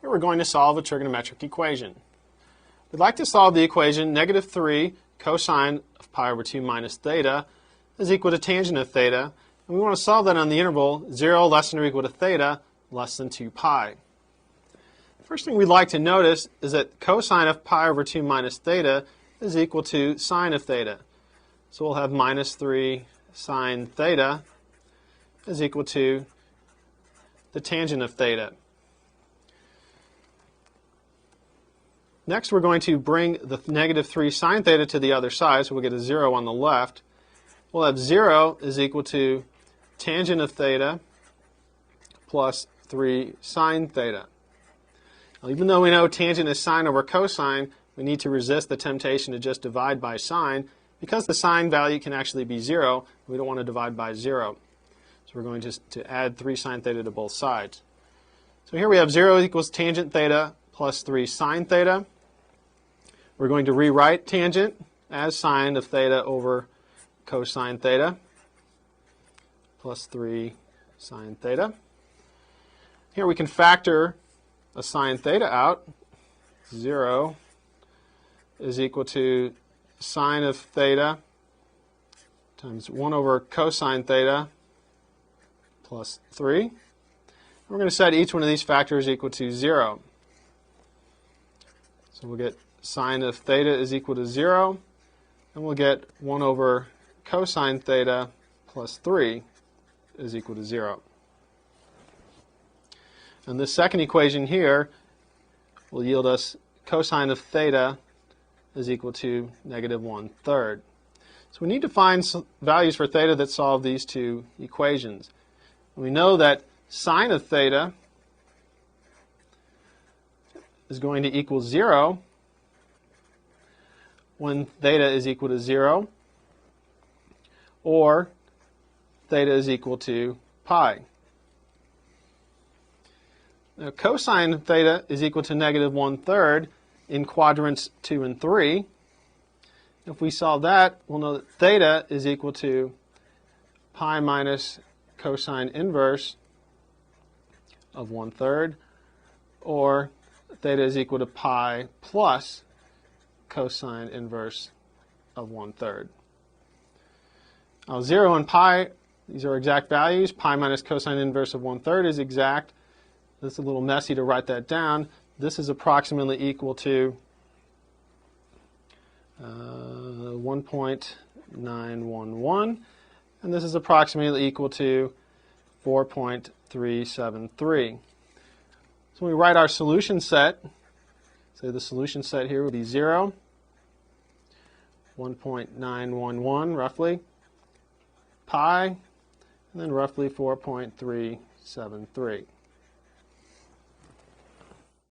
Here we're going to solve a trigonometric equation. We'd like to solve the equation -3 cosine of pi over 2 minus theta is equal to tangent of theta. And we want to solve that on the interval 0 less than or equal to theta less than 2 pi. The first thing we'd like to notice is that cosine of pi over 2 minus theta is equal to sine of theta. So we'll have -3 sine theta is equal to the tangent of theta. Next, we're going to bring the -3 sine theta to the other side, so we'll get a 0 on the left. We'll have 0 is equal to tangent of theta plus 3 sine theta. Now, even though we know tangent is sine over cosine, we need to resist the temptation to just divide by sine. Because the sine value can actually be 0, we don't want to divide by 0. So we're going to add 3 sine theta to both sides. So here we have 0 equals tangent theta plus 3 sine theta. We're going to rewrite tangent as sine of theta over cosine theta plus 3 sine theta. Here we can factor a sine theta out. 0 is equal to sine of theta times 1 over cosine theta plus 3. We're going to set each one of these factors equal to 0. So we'll get sine of theta is equal to 0, and we'll get 1 over cosine theta plus 3 is equal to 0. And this second equation here will yield us cosine of theta is equal to -1/3. So we need to find values for theta that solve these two equations. And we know that sine of theta is going to equal 0 when theta is equal to 0, or theta is equal to pi. Now, cosine of theta is equal to -1/3 in quadrants 2 and 3. If we solve that, we'll know that theta is equal to pi minus cosine inverse of 1/3, or theta is equal to pi plus cosine inverse of 1/3. Now 0 and pi, these are exact values. Pi minus cosine inverse of 1/3 is exact. It's a little messy to write that down. This is approximately equal to 1.911, and this is approximately equal to 4.373. So when we write our solution set, say the solution set here would be 0, 1.911 roughly, pi, and then roughly 4.373.